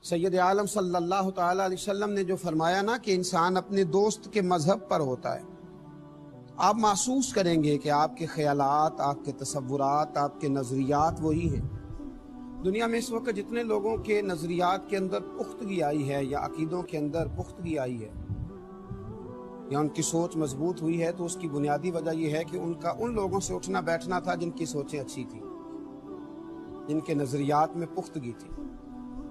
سید عالم صلی اللہ تعالی علیہ وسلم نے جو فرمایا نا کہ انسان اپنے دوست کے مذہب پر ہوتا ہے، آپ محسوس کریں گے کہ آپ کے خیالات، آپ کے تصورات، آپ کے نظریات وہی ہیں۔ دنیا میں اس وقت جتنے لوگوں کے نظریات کے اندر پختگی آئی ہے یا عقیدوں کے اندر پختگی آئی ہے یا ان کی سوچ مضبوط ہوئی ہے، تو اس کی بنیادی وجہ یہ ہے کہ ان لوگوں سے اٹھنا بیٹھنا تھا جن کی سوچیں اچھی تھیں، جن کے نظریات میں پختگی تھی،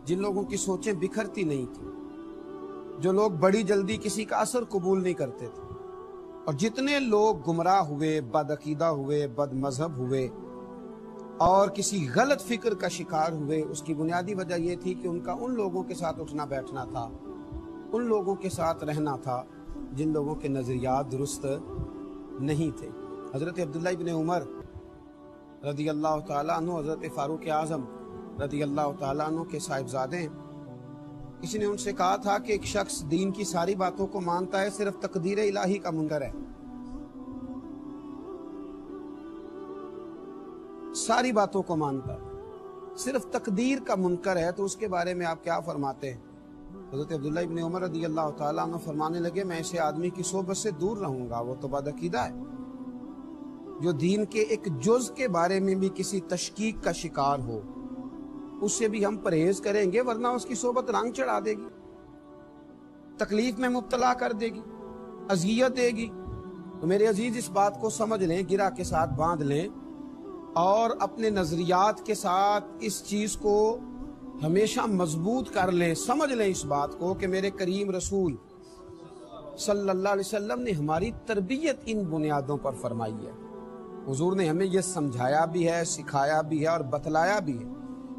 جن لوگوں کی سوچیں بکھرتی نہیں تھیں، جو لوگ بڑی جلدی کسی کا اثر قبول نہیں کرتے تھے۔ اور جتنے لوگ گمراہ ہوئے، بد عقیدہ ہوئے، بد مذہب ہوئے اور کسی غلط فکر کا شکار ہوئے، اس کی بنیادی وجہ یہ تھی کہ ان کا ان لوگوں کے ساتھ اٹھنا بیٹھنا تھا، ان لوگوں کے ساتھ رہنا تھا جن لوگوں کے نظریات درست نہیں تھے۔ حضرت عبداللہ ابن عمر رضی اللہ تعالیٰ عنہ حضرت فاروق اعظم رضی اللہ تعالیٰ عنہ کے صاحبزادے ہیں۔ کسی نے ان سے کہا تھا کہ ایک شخص دین کی ساری باتوں کو مانتا ہے، صرف تقدیر الہی کا منکر ہے۔ ساری باتوں کو مانتا ہے، صرف تقدیر کا منکر ہے، تو اس کے بارے میں آپ کیا فرماتے ہیں؟ حضرت عبداللہ ابن عمر رضی اللہ تعالیٰ عنہ فرمانے لگے، میں ایسے آدمی کی صحبت سے دور رہوں گا، وہ تو بد عقیدہ ہے، جو دین کے ایک جز کے بارے میں بھی کسی تشکیک کا شکار ہو، اس سے بھی ہم پرہیز کریں گے، ورنہ اس کی صحبت رنگ چڑھا دے گی، تکلیف میں مبتلا کر دے گی، اذیت دے گی۔ تو میرے عزیز اس بات کو سمجھ لیں، گرہ کے ساتھ باندھ لیں اور اپنے نظریات کے ساتھ اس چیز کو ہمیشہ مضبوط کر لیں، سمجھ لیں اس بات کو کہ میرے کریم رسول صلی اللہ علیہ وسلم نے ہماری تربیت ان بنیادوں پر فرمائی ہے۔ حضور نے ہمیں یہ سمجھایا بھی ہے، سکھایا بھی ہے اور بتلایا بھی ہے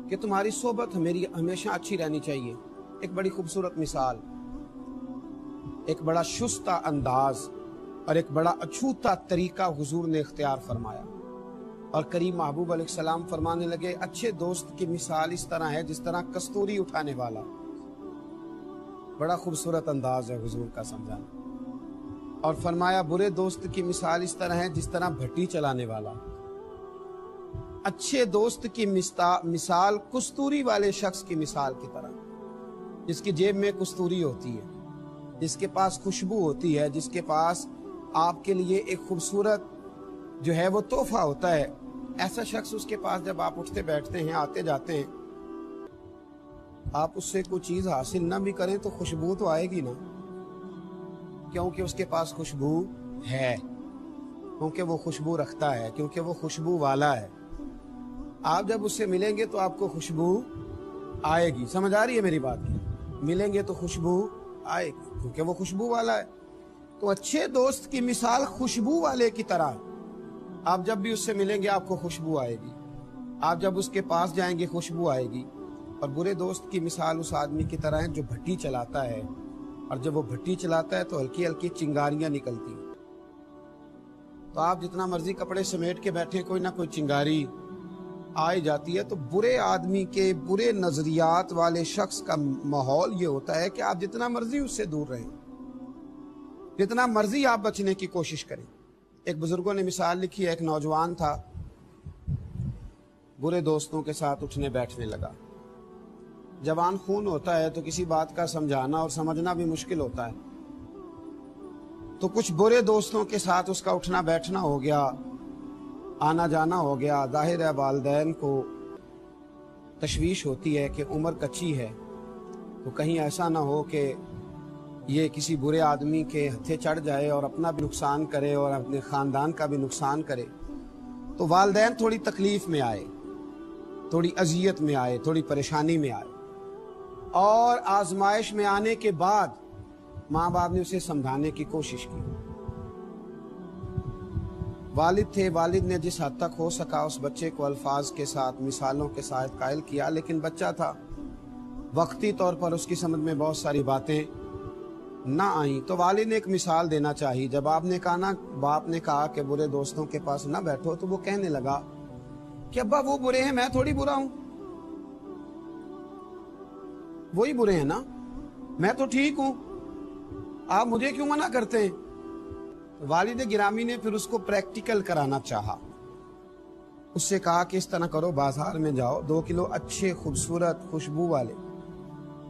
کہ تمہاری صحبت میری ہمیشہ اچھی رہنی چاہیے۔ ایک بڑی خوبصورت مثال، ایک بڑا شستہ انداز اور ایک بڑا اچھوتا طریقہ حضور نے اختیار فرمایا، اور کریم محبوب علیہ السلام فرمانے لگے، اچھے دوست کی مثال اس طرح ہے جس طرح کستوری اٹھانے والا۔ بڑا خوبصورت انداز ہے حضور کا سمجھانا۔ اور فرمایا برے دوست کی مثال اس طرح ہے جس طرح بھٹی چلانے والا۔ اچھے دوست کی مثال کستوری والے شخص کی مثال کی طرح، جس کی جیب میں کستوری ہوتی ہے، جس کے پاس خوشبو ہوتی ہے، جس کے پاس آپ کے لیے ایک خوبصورت جو ہے وہ تحفہ ہوتا ہے۔ ایسا شخص، اس کے پاس جب آپ اٹھتے بیٹھتے ہیں، آتے جاتے ہیں، آپ اس سے کوئی چیز حاصل نہ بھی کریں تو خوشبو تو آئے گی نا، کیونکہ اس کے پاس خوشبو ہے، کیونکہ وہ خوشبو رکھتا ہے، کیونکہ وہ خوشبو والا ہے۔ آپ جب اس سے ملیں گے تو آپ کو خوشبو آئے گی۔ سمجھ آ رہی ہے میری بات کی؟ ملیں گے تو خوشبو آئے گی کیونکہ وہ خوشبو والا ہے۔ تو اچھے دوست کی مثال خوشبو والے کی طرح، آپ جب بھی اس سے ملیں گے آپ کو خوشبو آئے گی، آپ جب اس کے پاس جائیں گے خوشبو آئے گی۔ اور برے دوست کی مثال اس آدمی کی طرح ہے جو بھٹی چلاتا ہے، اور جب وہ بھٹی چلاتا ہے تو ہلکی ہلکی چنگاریاں نکلتی ہیں۔ تو آپ جتنا مرضی کپڑے سمیٹ کے بیٹھیں، کوئی نہ کوئی چنگاری آئی جاتی ہے۔ تو برے آدمی کے، برے نظریات والے شخص کا ماحول یہ ہوتا ہے کہ آپ جتنا مرضی اس سے دور رہیں، جتنا مرضی آپ بچنے کی کوشش کریں۔ ایک بزرگوں نے مثال لکھی ہے، ایک نوجوان تھا، برے دوستوں کے ساتھ اٹھنے بیٹھنے لگا۔ جوان خون ہوتا ہے تو کسی بات کا سمجھانا اور سمجھنا بھی مشکل ہوتا ہے، تو کچھ برے دوستوں کے ساتھ اس کا اٹھنا بیٹھنا ہو گیا، آنا جانا ہو گیا۔ ظاہر ہے والدین کو تشویش ہوتی ہے کہ عمر کچی ہے، تو کہیں ایسا نہ ہو کہ یہ کسی برے آدمی کے ہتھے چڑھ جائے اور اپنا بھی نقصان کرے اور اپنے خاندان کا بھی نقصان کرے۔ تو والدین تھوڑی تکلیف میں آئے، تھوڑی اذیت میں آئے، تھوڑی پریشانی میں آئے، اور آزمائش میں آنے کے بعد ماں باپ نے اسے سمجھانے کی کوشش کی۔ والد تھے، والد نے جس حد تک ہو سکا اس بچے کو الفاظ کے ساتھ، مثالوں کے ساتھ قائل کیا، لیکن بچہ تھا، وقتی طور پر اس کی سمجھ میں بہت ساری باتیں نہ آئیں۔ تو والد نے ایک مثال دینا چاہی۔ جب باپ نے کہا کہ برے دوستوں کے پاس نہ بیٹھو، تو وہ کہنے لگا کہ ابا وہ برے ہیں، میں تھوڑی برا ہوں، وہی برے ہیں نا، میں تو ٹھیک ہوں، آپ مجھے کیوں منع کرتے ہیں؟ والد گرامی نے پھر اس کو پریکٹیکل کرانا چاہا۔ اس سے کہا کہ اس طرح کرو، بازار میں جاؤ، 2 کلو اچھے خوبصورت خوشبو والے